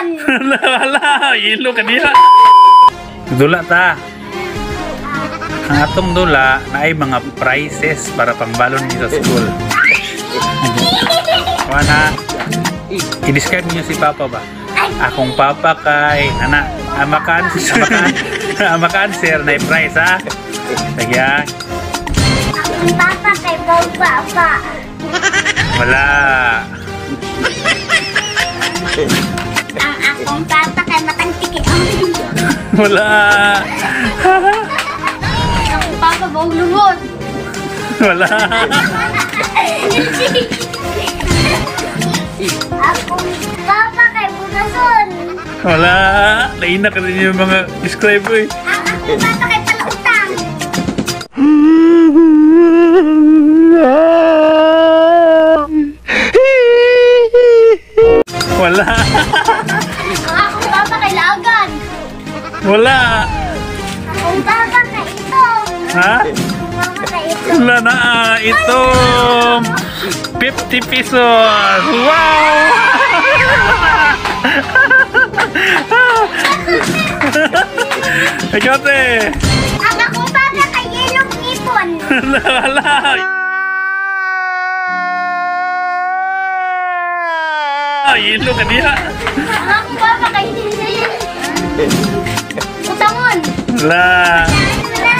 ngipon. Wala, ilo ka diha. Dula ta. Ang atong dula na ay mga prizes para pangbalon niyo sa school. Wana, i-describe niyo si Papa ba? Akong Papa kay anak, ama-cancer na i-prize ha. Kaya Akong Papa kay Papa. wala. Ang akong Papa kay Matang Tiki. Wala. Akong Papa bawang lumot. Wala. Akong Papa kay Bugason. Wala. Naina ka rin yung mga describe ko eh. Ang akong Papa kay Palutang. Wala. Ang akong Papa kay Lagan. Wala. Akong Papa kay Itong. Ha? Akong Papa kay Itong. Wala na. Itong 50 pesos. Wow! Ikaw te. Ang akong Papa kay Yelong Ngipon. Wala. Ilo ka diha. Ang akong Papa kay Utangon. Wala. Wala.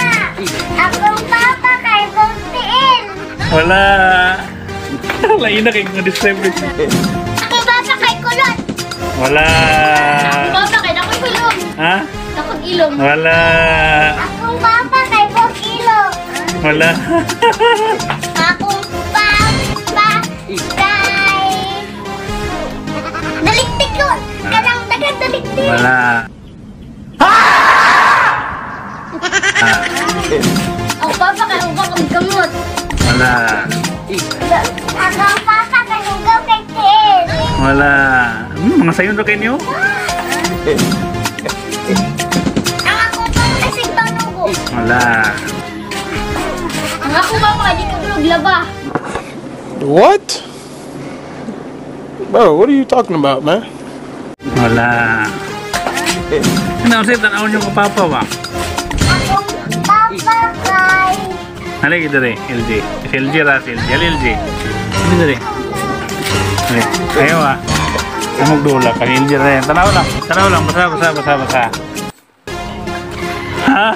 Akong Papa kay Bontiin. Wala. Lain na kayo nga-describe ko. Akong Papa kay Kulot. Wala. Akong Papa kay Dakoy Kulong. Ha? Dakoy Ilong. Wala. Akong Papa kay Bog Ilong. Wala. Akong Papa kay Daliktik ko. Kanang dagang daliktik. Wala. Akong Papa kay Hugaw kay Gamot. Wala. Akong Papa kay Hugaw kay Tiil. Wala. Mga sayon ro kayo niyo? Ang akong Papa kay Sigbang Nugo. Wala. Ang akong Papa kay Dikabulog Laba. What? Bro, what are you talking about, man? Wala. Ano sa tanawon yung kapapa ba? Akong Papa kay Halika dere, LG. Si LG ra, si LG. LG. Hindi dere. Ayaw ah. Amog dula ka, LG ra yan. Tanaw lang. Basa. Ha?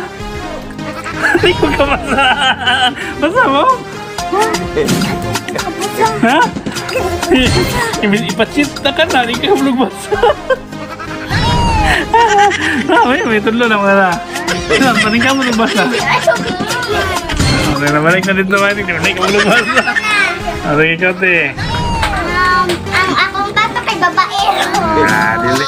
Hindi ko ka basa. Basa mo? Ha? Ipachit na ka na, hindi ka bulog basa. May tulo lang wala. Paning ka bulog basa. Okay, nabalik na dito ba? Hindi ka bulog basa. Okay, ikaw te. ang akong Papa kay Babaero. Dili.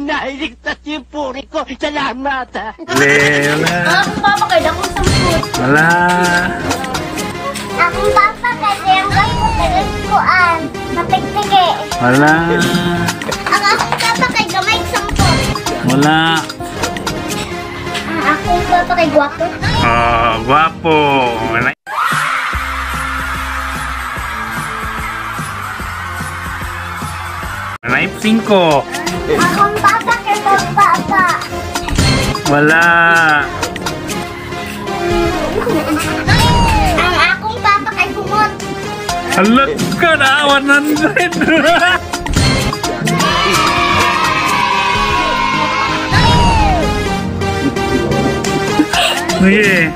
Nailigtas yung puri ko. Salamat, ha. Wala. Ang akong Papa kay Dakong Samput. Wala. Akong Papa kay Tiyangay ko Kuan. Matigtigi. Wala. Ang akong Papa kay Gamay Samput. Wala. Ang akong Papa kay Guwapo. Oh, guwapo. Wala. Naip 5. Akong Papa kay Papa. Wala. Ang akong Papa kay Kumot. Alag ka na, 100. Sige.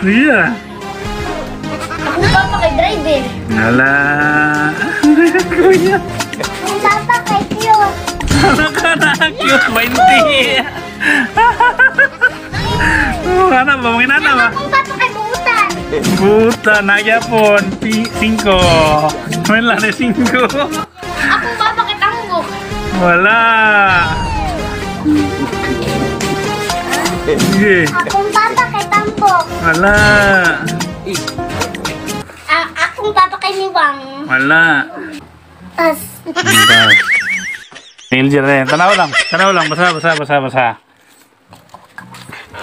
Iya. Akong Papa kay Driver. Wala. Kuya. Akong Papa kay Cute. Ano ka na? Cute 20. Oh, ano ba? Mga inana ba? Akong Papa kay Buutan. Buta na yapon. 5. Wala na 5. Akong Papa kay Tanggok. Wala. Sige. Akong Papa kay Tambok. Wala. Akong Papa kay Niwang. Wala. Tas. LG rin. Tanaw lang. Basa.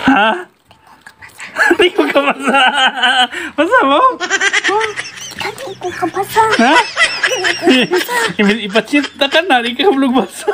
Ha? Hindi ko ka basa. Basa mo? Ako kabasa. Ha? Ipatsit na ka na, di ka belum basa.